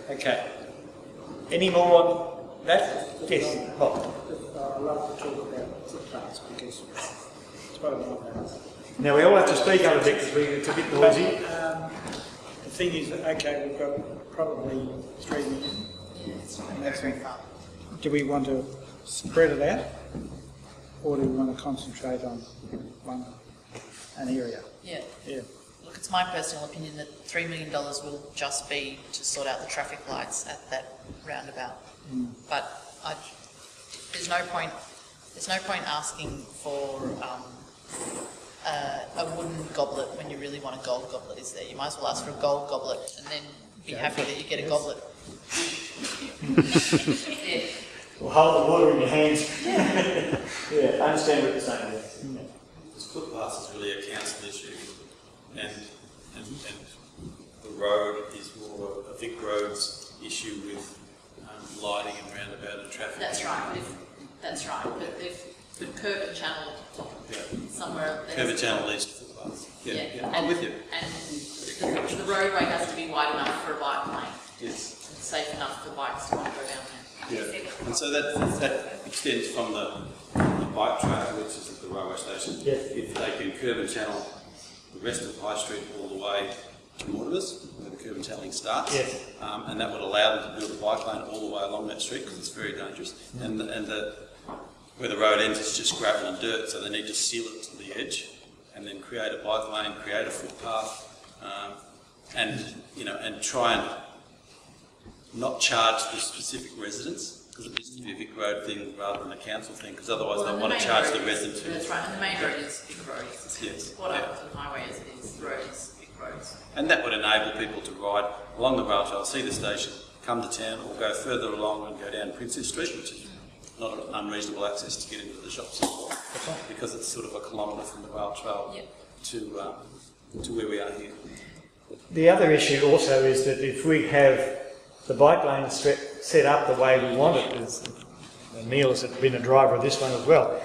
Okay. Any more on that? Yes. Oh. I'd love to talk about footpaths because it's what I want about. Now we all have to speak up a bit because it's a bit noisy. The thing is, okay, we've got probably 3 million. And that's do we want to spread it out, or do we want to concentrate on an area? Yeah. Yeah. Look, it's my personal opinion that $3 million will just be to sort out the traffic lights at that roundabout. But there's no point asking for a wooden goblet when you really want a gold goblet, is there? You might as well ask for a gold goblet and then be happy that you get a goblet. Yeah. Or hold the water in your hands. Yeah, I understand what you're saying. Yeah. This footpath is really a council issue, and the road is more a Vic Roads issue with lighting and roundabout and traffic. That's right. That's right. But if the curb and channel somewhere up there. Curb and channel leads to footpaths. Yeah. I'm with you. And the roadway has to be wide enough for a bike lane. Yes. It's safe enough for bikes to want to go down there. Yeah. And so that extends from the bike trail, which is at the railway station. Yes. If they can curb and channel the rest of High Street all the way to Mortimer's, where the curb and channeling starts, yes. And that would allow them to build a bike lane all the way along that street because it's very dangerous. And where the road ends, it's just gravel and dirt, so they need to seal it to the edge, and then create a bike lane, create a footpath, and try and not charge the specific residents, because it needs to be a Vic Road thing rather than a council thing, because otherwise they want to charge the residents. That's right, and the main road is Vic Road. Yes. What happens on the highway as it is, the road is Vic Roads. And that would enable people to ride along the rail trail, see the station, come to town, or go further along and go down Princess Street, which is not an unreasonable access to get into the shops as well, because it's sort of a kilometre from the rail trail to where we are here. The other issue also is that if we have the bike lane set up the way we want it, and Neil has been a driver of this one as well,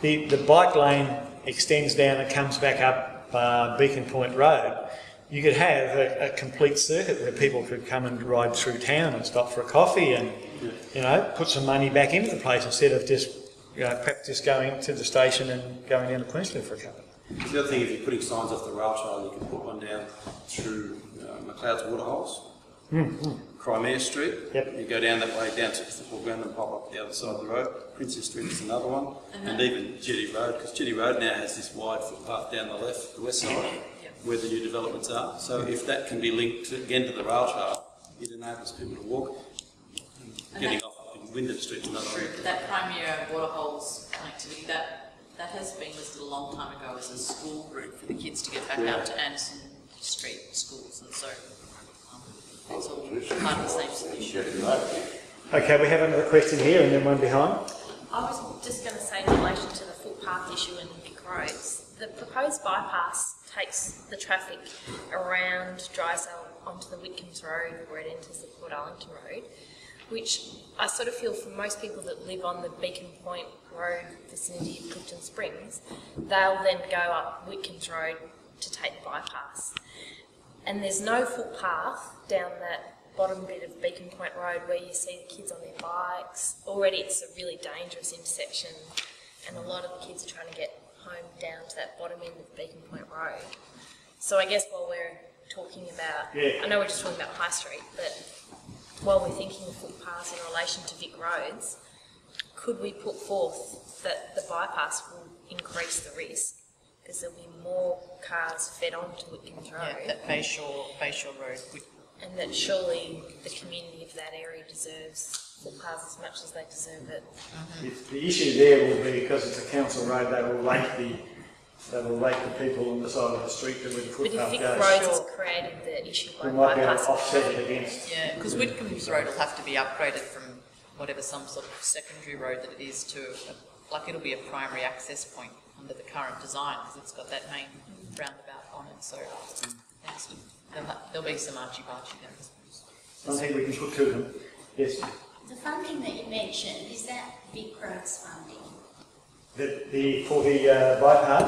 the bike lane extends down and comes back up Beacon Point Road. You could have a complete circuit where people could come and ride through town and stop for a coffee and, put some money back into the place instead of just, perhaps just going to the station and going down to Queensland for a couple. The other thing, if you're putting signs off the rail trail, you can put one down through McLeod's Waterholes, Crimea Street. Yep. You go down that way, down to the football ground and pop up the other side of the road. Princess Street is another one. And even Jetty Road, because Jetty Road now has this wide footpath down the west side, where the new developments are. So if that can be linked again to the rail trail, it enables people to walk. Getting off in Wyndham Street is another one. That Crimea Waterholes connectivity, that has been listed a long time ago as a school route for the kids to get back out to Anderson Street schools, and so it's all part of the same solution. Okay, we have another question here and then one behind. I was just going to say in relation to the footpath issue in Vic Roads, the proposed bypass takes the traffic around Drysdale onto the Whitcombs Road where it enters the Port Arlington Road, which I sort of feel for most people that live on the Beacon Point Road vicinity of Clifton Springs, they'll then go up Whitcombs Road to take the bypass. And there's no footpath down that bottom bit of Beacon Point Road where you see the kids on their bikes. Already it's a really dangerous intersection and a lot of the kids are trying to get home down to that bottom end of Beacon Point Road. So I guess while we're talking about, I know we're just talking about High Street, but while we're thinking of footpaths in relation to Vic Roads, could we put forth that the bypass will increase the risk because there'll be more cars fed onto Whitcombs Road? Yeah, that Bayshore Road. And that surely the community of that area deserves footpaths as much as they deserve it. The issue there will be because it's a council road, they will rate the people on the side of the street to where the footpath goes. But if Vic Roads has created the issue by we might be able to bypassing offset it against. Yeah, because Whitcombs Road will have to be upgraded from whatever some sort of secondary road that it is to, it'll be a primary access point under the current design because it's got that main roundabout on it. So there'll be some archie-barchie there, I suppose. I think we can put to them. Yes. The funding that you mentioned, is that Vic Roads funding? For the bypass?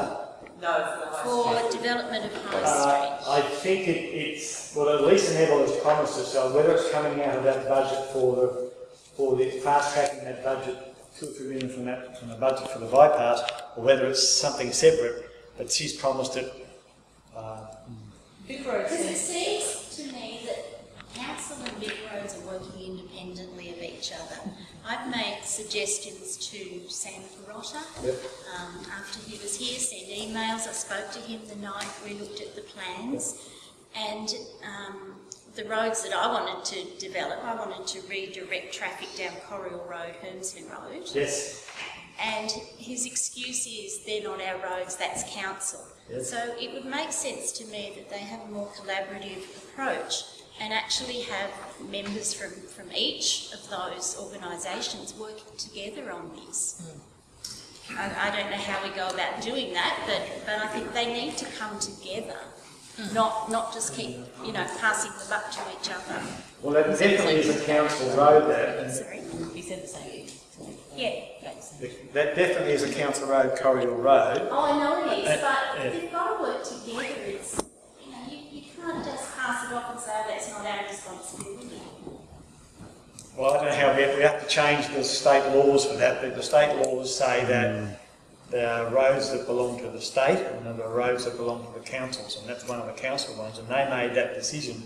for development of High Street? I think it's, well, at least Neville has promised us, so whether it's coming out of that budget for the fast tracking that budget, 2 or 3 million from the budget for the bypass, or whether it's something separate, but she's promised it. Because it seems to me that council and big roads are working independently of each other. I've made suggestions to Sam Perotta after he was here, sent emails. I spoke to him the night we looked at the plans, and the roads that I wanted to develop, I wanted to redirect traffic down Corriel Road, Hermsley Road. Yes. And his excuse is they're not our roads, that's council. Yes. So it would make sense to me that they have a more collaborative approach and actually have members from each of those organisations working together on this. I don't know how we go about doing that, but I think they need to come together, not just keep, passing the buck to each other. Well, that definitely is a council road, that. Sorry? You said the same. Yeah. That definitely is a council road, Corriel Road. Oh, I know it is, but they've got to work together. It's, you can't just pass it off and say, oh, that's not our responsibility. Well, I don't know how we have to change the state laws for that, but the state laws say that there are roads that belong to the state and there are roads that belong to the councils, and that's one of the council ones, and they made that decision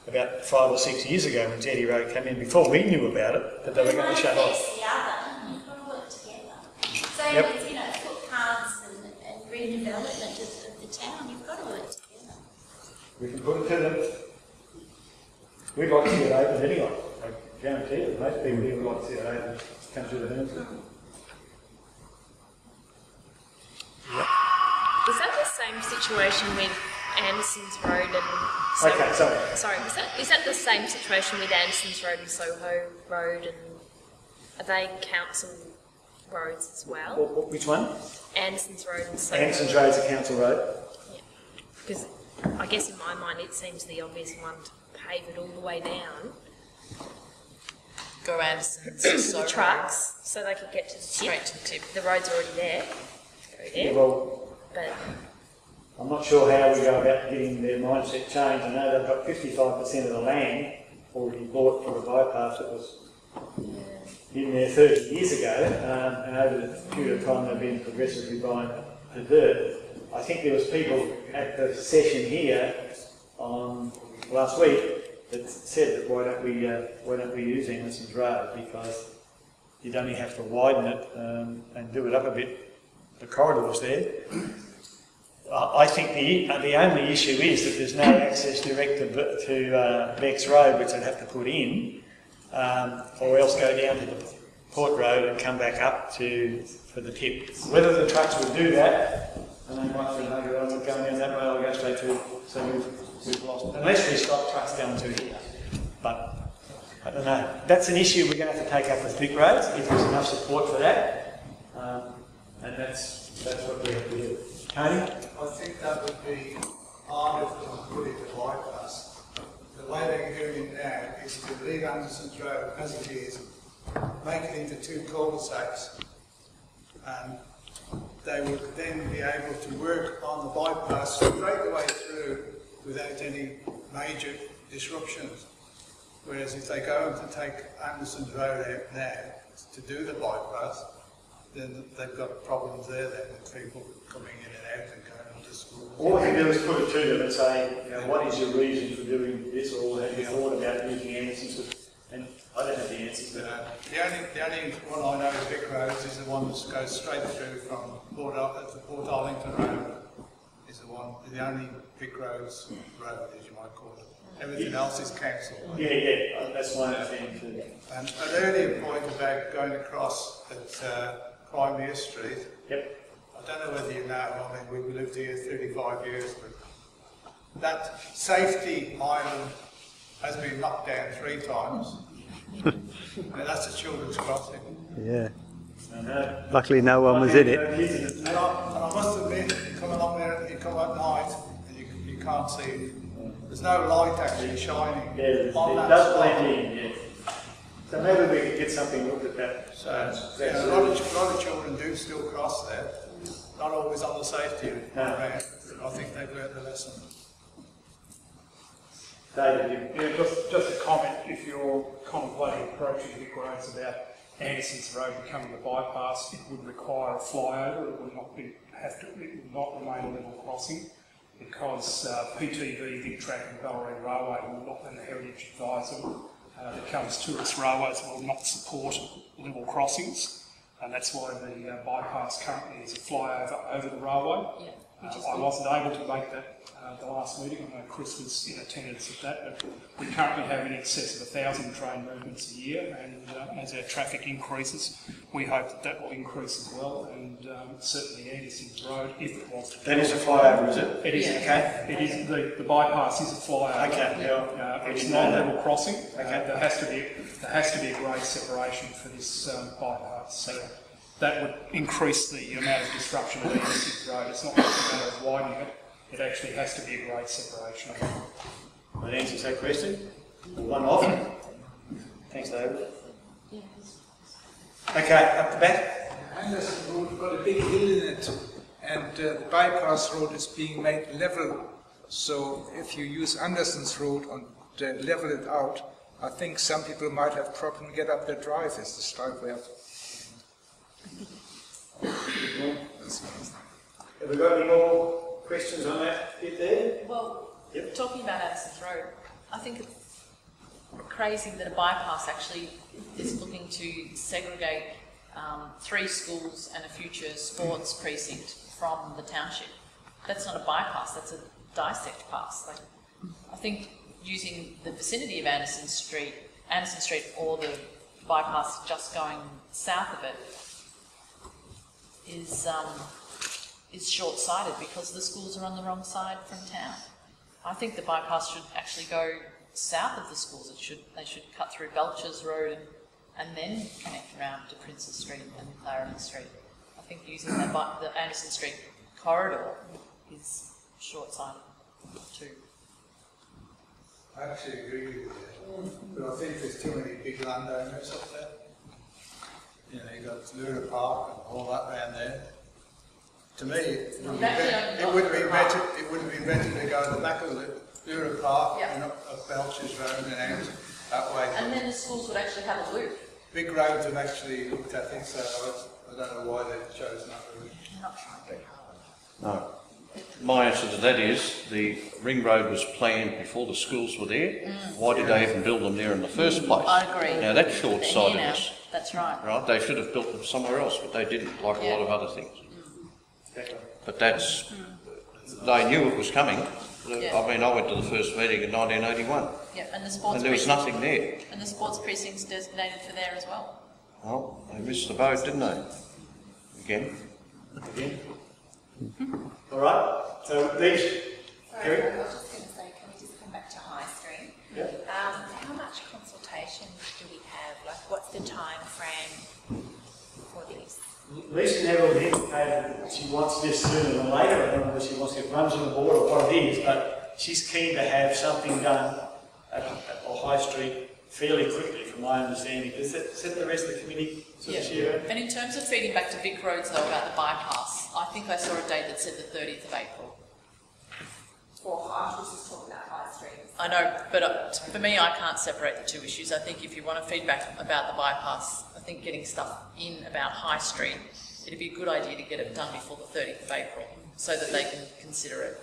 about 5 or 6 years ago when Jetty Road came in, before we knew about it, that they were going to shut off. The other, you've got to work together. Same Yep. with, footpaths and redevelopment of the town, you've got to work together. We can put it to them. We'd like to see it open anyway. I guarantee you, most people here would like to see it open. Come to the Hermsley. Is that the same situation with Anderson's Road and Okay, sorry. Sorry, is that the same situation with Anderson's Road and Soho Road, and are they council roads as well? Which one? Anderson's Road and Soho. Anderson's Road's a council road. Yeah, because I guess in my mind it seems the obvious one to pave it all the way down. Go Anderson's, The trucks, so they could get to the tip. straight to the tip. The road's already there. Go there. Well, But I'm not sure how we go about getting their mindset changed. I know they've got 55% of the land already bought for the bypass that was in there 30 years ago, and over the period of time they've been progressively buying the dirt. I think there was people at the session here on last week that said that why don't we use Anderson's Road, because you'd only have to widen it and do it up a bit. The corridor's there. I think the only issue is that there's no access direct to Beck's Road, which they'd have to put in, or else go down to the Port Road and come back up for the tip. Whether the trucks would do that, and they might think, no, I'm not going down that road, I'll go straight to it. So we've lost, unless we stop trucks going to here. But I don't know. That's an issue we're going to have to take up with Vic Roads, if there's enough support for that. And that's what we have to do. Tony? I think that would be harder to put it to bypass. The way they're doing it now is to leave Anderson's Road as it is, make it into 2 cul-de-sacs, and they would then be able to work on the bypass straight the way through without any major disruptions. Whereas if they go to take Anderson's Road out now to do the bypass, then they've got problems there then with people coming in and out and going to school. All we can do is put it to them and say, what is your reason for doing this, or have you thought about using Anderson's? And I don't have the answers to that. The only one I know is Vic Roads is the one that goes straight through from Port Arlington Road. Is the only Vic Roads road, as you might call it. Everything else is council. Yeah, that's my understanding too. And an earlier point about going across at Crimea Street. Yep. I don't know whether you know, I mean, we lived here 35 years, but that safety island has been knocked down 3 times. And that's a children's crossing. Yeah. Luckily no one was in it. And I must admit, you come along there, you come at night, and you can't see it. There's no light actually shining on that it does spot. blend in, yeah. So maybe we could get something looked at that. So, a lot of children do still cross there. not always on the safety around. I think they've learned the lesson. David, Yeah, just a comment, if you're contemplating approaching Vic Roads about Anderson's Road becoming a bypass, it would require a flyover, it would not remain a level crossing, because PTV, Vic Track and Ballerine Railway will not, and the Heritage Advisor that covers tourist railways will not support level crossings, and that's why the bypass currently is a flyover over the railway. Yeah, I wasn't able to make that the last meeting. I know Chris was in attendance at that, but we currently have in excess of 1,000 train movements a year, and as our traffic increases, we hope that that will increase as well, and certainly Anderson's Road, if it was to... that is a flyover, is it? It is, Okay. it is, the bypass is a flyover. Okay, yeah. It's not a level crossing. Okay. There has to be a grade separation for this bypass. So that would increase the amount of disruption of Anderson's Road. It's not just a matter of widening it. It actually has to be a grade separation. That answers that question. One off. Thanks, David. Okay, up the back. Anderson Road got a big hill in it, and the bypass road is being made level. So if you use Anderson's Road and level it out, I think some people might have problem get up their drive as the driveway up. Have we got any more questions on that bit there? Well, Yep. talking about Addison's Road, I think it's crazy that a bypass actually is looking to segregate 3 schools and a future sports precinct from the township. That's not a bypass, that's a dissect pass. Like, I think using the vicinity of Anderson Street or the bypass just going south of it is short-sighted because the schools are on the wrong side from town. I think the bypass should actually go south of the schools. They should cut through Belcher's Road and then connect around to Princes Street and Clarendon Street. I think using the Anderson Street corridor is short-sighted too. I actually agree with you, but I think there's too many big landowners up there. You know, you've got Lura Park and all that round there. To me, it would be better to go to the back of the Lura Park and up Belcher's Road and out that way. And then the schools would actually have a loop. Big roads have actually looked at it, so I don't know why they've chosen that route. Not trying very hard. No. My answer to that is the ring road was planned before the schools were there. Why did they even build them there in the first place? I agree. Now that's short-sightedness. That's right. Right? They should have built them somewhere else, but they didn't, like a lot of other things. But that's, they knew it was coming. Yeah. I mean, I went to the first meeting in 1981. Yeah, and the sports And there was nothing there. And the sports precinct's designated for there as well. Well, they missed the boat, didn't they? Again. All right. So these. Sorry, I was just going to say, can we just come back to High Street? Yeah. How much consultation do we have? Like, what's the time frame for this? Lisa Neville indicated that she wants this sooner than later. I don't know whether she wants to get runs on the board or what it is, but she's keen to have something done at High Street fairly quickly, from my understanding. Is that the rest of the committee sort of share? And in terms of feeding back to Vic Roads, though, about the bypass, I think I saw a date that said the 30th of April. Or I was just talking about High Street. I know, but for me, I can't separate the two issues. I think if you want to feedback about the bypass, I think getting stuff in about High Street, it'd be a good idea to get it done before the 30th of April so that they can consider it.